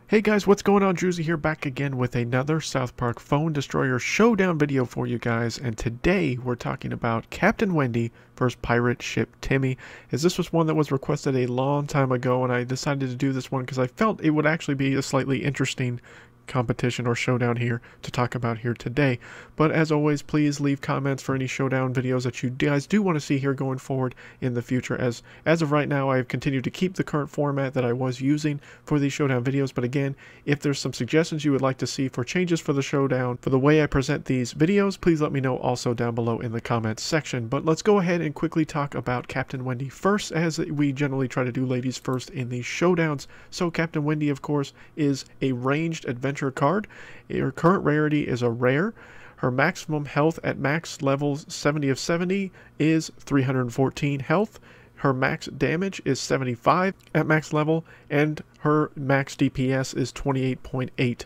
Hey guys, what's going on? Drewzy here, back again with another South Park Phone Destroyer Showdown video for you guys, and today we're talking about Captain Wendy versus pirate ship Timmy, as this was one that was requested a long time ago, and I decided to do this one because I felt it would actually be a slightly interesting competition or showdown here to talk about here today. But as always, please leave comments for any showdown videos that you guys do want to see here going forward in the future. As of right now, I've continued to keep the current format that I was using for these showdown videos, but again, if there's some suggestions you would like to see for changes for the showdown, for the way I present these videos, please let me know also down below in the comments section. But let's go ahead and quickly talk about Captain Wendy first, as we generally try to do ladies first in these showdowns. So Captain Wendy, of course, is a ranged adventure card. Her current rarity is a rare. Her maximum health at max levels 70 of 70 is 314 health. Her max damage is 75 at max level, and her max DPS is 28.8.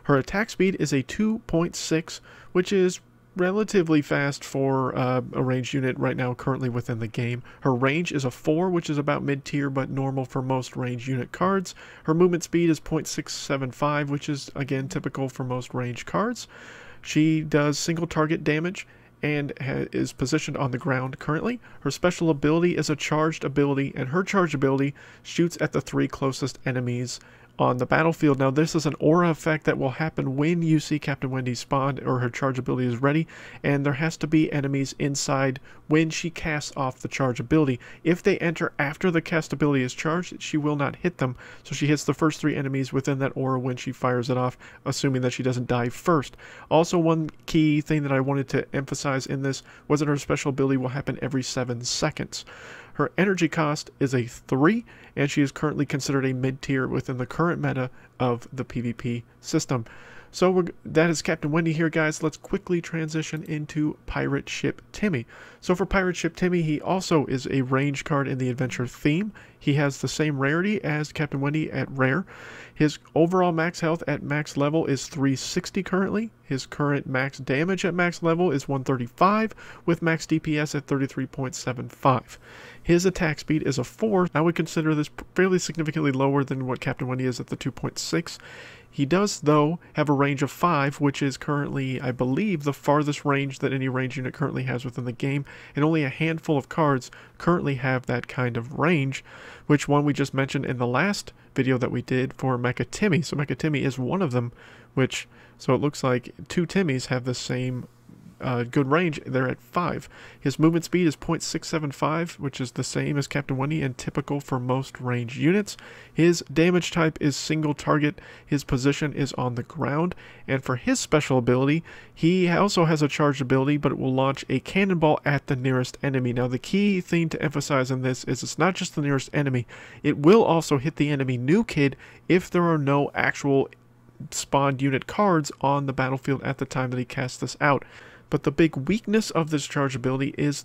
Her attack speed is a 2.6, which is relatively fast for a ranged unit right now currently within the game. Her range is a 4, which is about mid-tier but normal for most ranged unit cards. Her movement speed is 0.675, which is again typical for most ranged cards. She does single target damage and is positioned on the ground currently. Her special ability is a charged ability, and her charged ability shoots at the 3 closest enemies on the battlefield. Now this is an aura effect that will happen when you see Captain Wendy spawn or her charge ability is ready, and there has to be enemies inside when she casts off the charge ability. If they enter after the cast ability is charged, she will not hit them, so she hits the first 3 enemies within that aura when she fires it off, assuming that she doesn't die first. Also, one key thing that I wanted to emphasize in this was that her special ability will happen every 7 seconds. Her energy cost is a 3, and she is currently considered a mid-tier within the current meta of the PvP system. So that is Captain Wendy here, guys. Let's quickly transition into Pirate Ship Timmy. So for Pirate Ship Timmy, he also is a range card in the adventure theme. He has the same rarity as Captain Wendy at rare. His overall max health at max level is 360 currently. His current max damage at max level is 135, with max DPS at 33.75. His attack speed is a 4. I would consider this fairly significantly lower than what Captain Wendy is at the 2.6. He does, though, have a range of 5, which is currently, I believe, the farthest range that any range unit currently has within the game, and only a handful of cards currently have that kind of range, which one we just mentioned in the last video that we did for Mecha Timmy. So Mecha Timmy is one of them, so it looks like 2 Timmys have the same good range. They're at 5. His movement speed is 0.675, which is the same as Captain Wendy and typical for most ranged units. His damage type is single target. His position is on the ground. And for his special ability, he also has a charged ability, but it will launch a cannonball at the nearest enemy. Now the key thing to emphasize in this is it's not just the nearest enemy. It will also hit the enemy new kid if there are no actual spawned unit cards on the battlefield at the time that he casts this out. But the big weakness of this charge ability is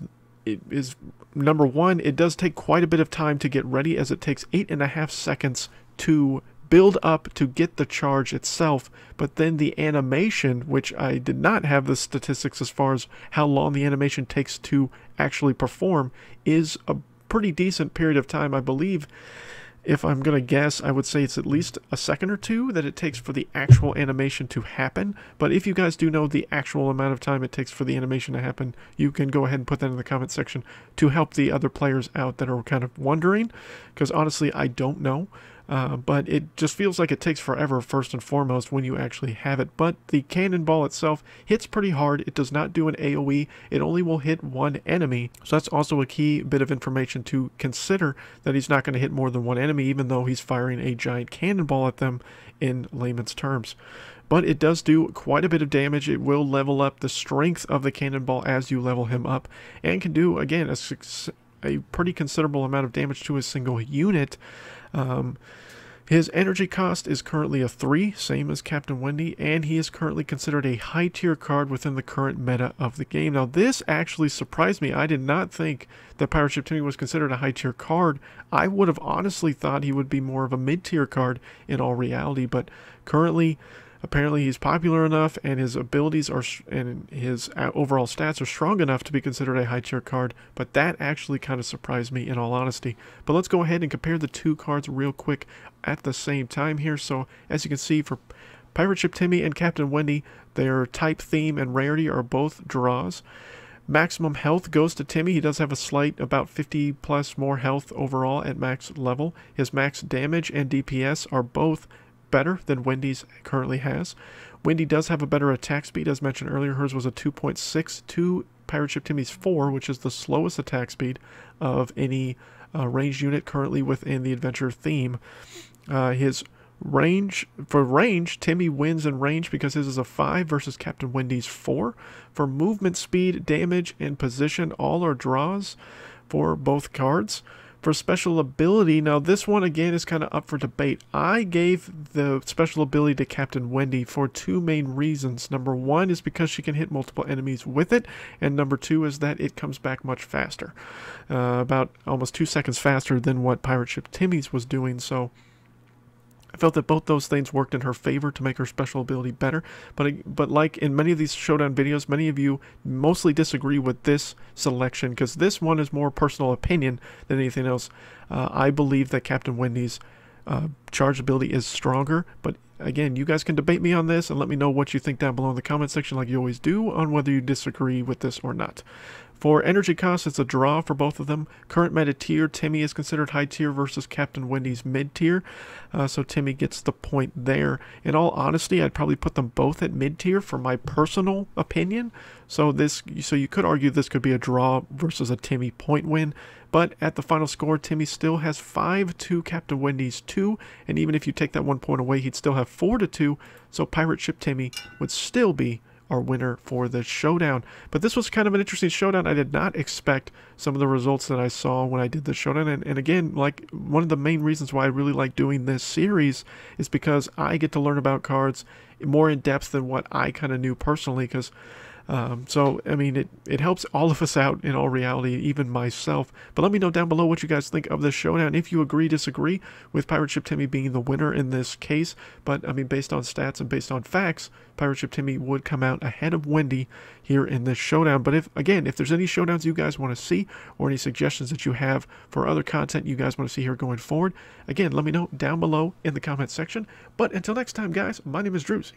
number 1, it does take quite a bit of time to get ready, as it takes 8.5 seconds to build up to get the charge itself. But then the animation, which I did not have the statistics as far as how long the animation takes to actually perform, is a pretty decent period of time. I believe, if I'm going to guess, I would say it's at least a second or 2 that it takes for the actual animation to happen. But if you guys do know the actual amount of time it takes for the animation to happen, you can go ahead and put that in the comment section to help the other players out that are kind of wondering, because honestly I don't know. But it just feels like it takes forever, first and foremost, when you actually have it. But the cannonball itself hits pretty hard. It does not do an AoE. It only will hit 1 enemy. So that's also a key bit of information to consider, that he's not going to hit more than 1 enemy, even though he's firing a giant cannonball at them in layman's terms. But it does do quite a bit of damage. It will level up the strength of the cannonball as you level him up, and can do, again, a pretty considerable amount of damage to a single unit. His energy cost is currently a 3, same as Captain Wendy, and he is currently considered a high tier card within the current meta of the game. Now this actually surprised me. I did not think that Pirate Ship Timmy was considered a high tier card. I would have honestly thought he would be more of a mid tier card in all reality, but currently apparently he's popular enough and his abilities are and his overall stats are strong enough to be considered a high tier card, but that actually kind of surprised me in all honesty. But let's go ahead and compare the two cards real quick at the same time here. So as you can see, for Pirate Ship Timmy and Captain Wendy, their type, theme, and rarity are both draws. Maximum health goes to Timmy. He does have a slight, about 50 plus more health overall at max level. His max damage and DPS are both better than Wendy's currently has. Wendy does have a better attack speed. As mentioned earlier, hers was a 2.6 to Pirate Ship Timmy's 4, which is the slowest attack speed of any ranged unit currently within the adventure theme. His range, Timmy wins in range because his is a 5 versus Captain Wendy's 4. For movement speed, damage, and position, all are draws for both cards. For special ability, now this one again is kind of up for debate. I gave the special ability to Captain Wendy for two main reasons. Number one is because she can hit multiple enemies with it, and number two is that it comes back much faster. About almost 2 seconds faster than what Pirate Ship Timmy's was doing, so I felt that both those things worked in her favor to make her special ability better, but like in many of these Showdown videos, many of you mostly disagree with this selection because this one is more personal opinion than anything else. I believe that Captain Wendy's charge ability is stronger, but again, you guys can debate me on this and let me know what you think down below in the comment section like you always do on whether you disagree with this or not. For energy cost, it's a draw for both of them. Current meta tier, Timmy is considered high tier versus Captain Wendy's mid tier. So Timmy gets the point there. In all honesty, I'd probably put them both at mid tier for my personal opinion. So you could argue this could be a draw versus a Timmy point win. But at the final score, Timmy still has 5 to Captain Wendy's 2. And even if you take that 1 point away, he'd still have 4 to 2. So Pirate Ship Timmy would still be our winner for the showdown. But this was kind of an interesting showdown. I did not expect some of the results that I saw when I did the showdown. And again, like, one of the main reasons why I really like doing this series is because I get to learn about cards more in depth than what I kind of knew personally, because so, I mean, it helps all of us out in all reality, even myself. But let me know down below what you guys think of this showdown. If you agree, disagree with Pirate Ship Timmy being the winner in this case. But, I mean, based on stats and based on facts, Pirate Ship Timmy would come out ahead of Wendy here in this showdown. But if there's any showdowns you guys want to see or any suggestions that you have for other content you guys want to see here going forward, again, let me know down below in the comment section. But until next time, guys, my name is Drewzy.